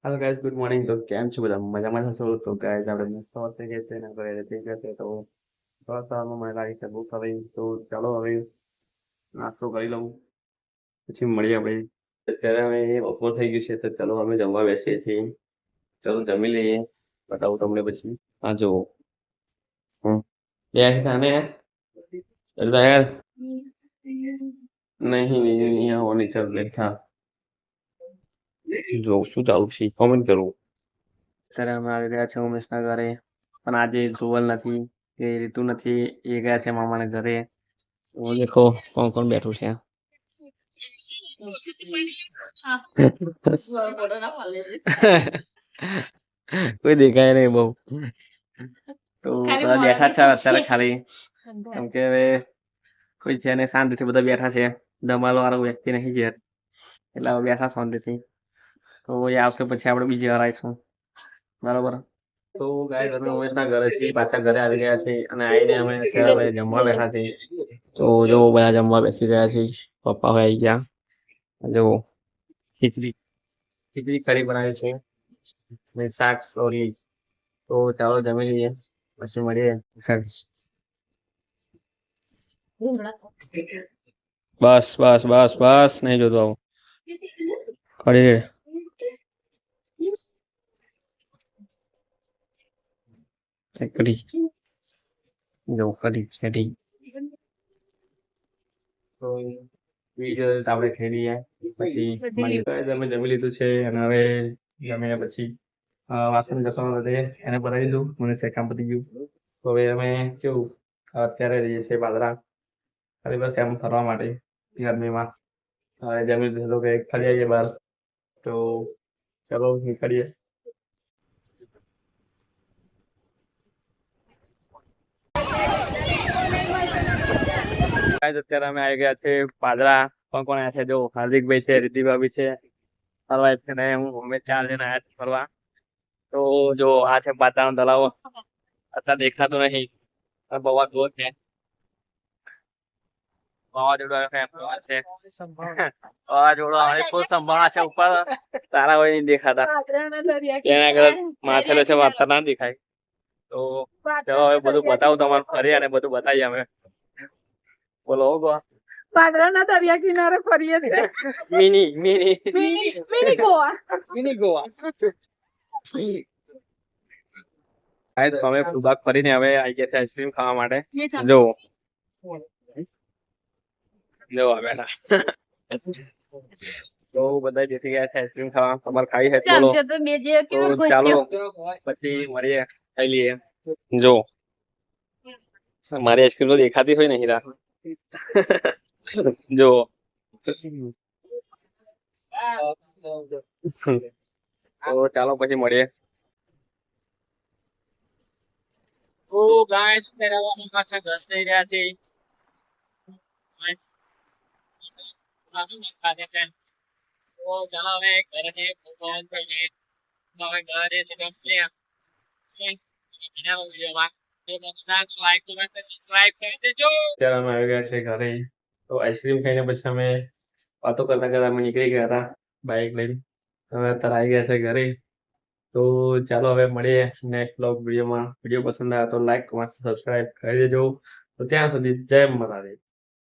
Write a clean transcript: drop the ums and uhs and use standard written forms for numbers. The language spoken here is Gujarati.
Hello guys, good morning. तो કેમ છો બધા? મજામાં હશો? તો ગાઈસ આપણે નાસ્તો થઈ ગયો છે ને ઘરે થઈ ગયો છે, તો થોડા સવારમાં મને લાગે છે ભૂખ હવે. તો ચાલો હવે નાસ્તો કરી લઉં, પછી મળીએ આપણે. અત્યારે અમે બપોર થઈ ગયું છે, તો ચાલો અમે જમવા બેસીએ છીએ. ચાલો જમી લઈએ, બતાવું તમને પછી. હા જો હમ યાર ખાને અરે યાર નહીં નહીં અહીંયા હોની ચાલ બેઠા જો શું ચાલુ છે કોમેન્ટ કરું. અત્યારે અમે આવી ગયા છે ઉમેશના ઘરે, પણ આજે ધ્રુવલ નથી, એ રીતુ નથી, એ ગયા છે મામાના ઘરે. હું દેખો કોણ કોણ બેઠું છે. કોઈ દેખાય નહીં બહુ. તો બધા બેઠા છે અત્યારે ખાલી, કેમ કે હવે કોઈ છે ને, શાંતિથી બધા બેઠા છે. ધમાલ વાળો વ્યક્તિ નહીં છે એટલે હવે બેઠા શાંતિથી. તો એ આવશે પછી આપણે બીજી વાર આવીશું, બરાબર. તો ગાઈસ અમે ઉમેશના ઘરે છીએ, પાછા ઘરે આવી ગયા છે અને આવીને અમે અત્યારે હવે જમવા બેઠા છીએ. તો જો બધા જમવા બેસી ગયા છે. પપ્પા હવે આવી ગયા. જો ખીચડી ખીચડી કઢી બનાવી છે ને શાક રોટલી. તો ચાલો જમી લઈએ, પછી મળીએ. બસ બસ બસ બસ, નહીં જોતો આવું કઢી. કઢી જો કઢી કઢી. તો બીજું આપણે ખાઈ લઈએ પછી મળીએ. Guys, અમે જમી લીધું છે અને હવે જમ્યા પછી વાસણ ઘસવાનું હતું એને બનાવી દીધું, મને છે કામ પતી ગયું. તો હવે અમે કેવું અત્યારે રહીએ છીએ પાદરા, ખાલી બસ એમ ફરવા માટે ગરમીમાં. હવે જમી લીધું તો કે ખાલી આવીએ બહાર. તો ચલો નીકળીએ. Guys, અત્યારે અમે આવી ગયા છે પાદરા. કોણ કોણ આવ્યા છે? જો હાર્દિકભાઈ છે, રિદ્ધિ ભાભી છે, ફરવા છે ને હું, અમે 4 જણા આવ્યા છે ફરવા. તો જો આ છે પાતાનો તળાવ, અત્યારે દેખાતો નહીં, બહુ દૂર છે. વાવાઝોડું આવે છે, વાવાઝોડું આવે ફૂલ સંભાવના છે ઉપર. તારા હોય નહીં દેખાતા, તેના આગળ માથેલો છે, વાર્તા ના દેખાય. તો ચલો હવે બધું બતાવું તમારે ફરી અને બધું બતાવીએ અમે. બોલો ગો. પાદરાના દરિયા કિનારે ફરીએ છે. Mini mini mini Goa. Mini Goa. તો અમે ફૂલબાગ ફરીને હવે આવી ગયા છે આઈસ્ક્રીમ ખાવા માટે. જો જો આ બેઠા. તો બધા બેસી ગયા છે આઈસ્ક્રીમ ખાવા. તમારે ખાઈ છે બોલો? તો ચાલો પછી મળીએ, ખાઈ લઈએ. જો મારી આઈસ્ક્રીમ તો દેખાતી હોય નહીં રા. જો તો ચાલો પછી મળીએ. તો ગાઈસ અત્યારે અમે પાછા ઘર જઈ રહ્યા છીએ. તો ચાલો હવે ઘરે જઈએ, ભગવાન થઈને હવે ઘરે જઈએ. અત્યારે અમે આવી ગયા છે ઘરે. તો આઈસ્ક્રીમ ખાઈને પછી અમે વાતો કરતા કરતા અમે નીકળી ગયા હતા બાઇક લઈને. હવે અત્યારે આવી ગયા છે ઘરે. તો ચાલો હવે મળીએ નેક્સ્ટ બ્લોગ વિડીયોમાં. વિડીયો પસંદ આવે તો લાઈક, કમેન્ટ, સબસ્ક્રાઇબ કરી દેજો. તો ત્યાં સુધી જય માતાજી.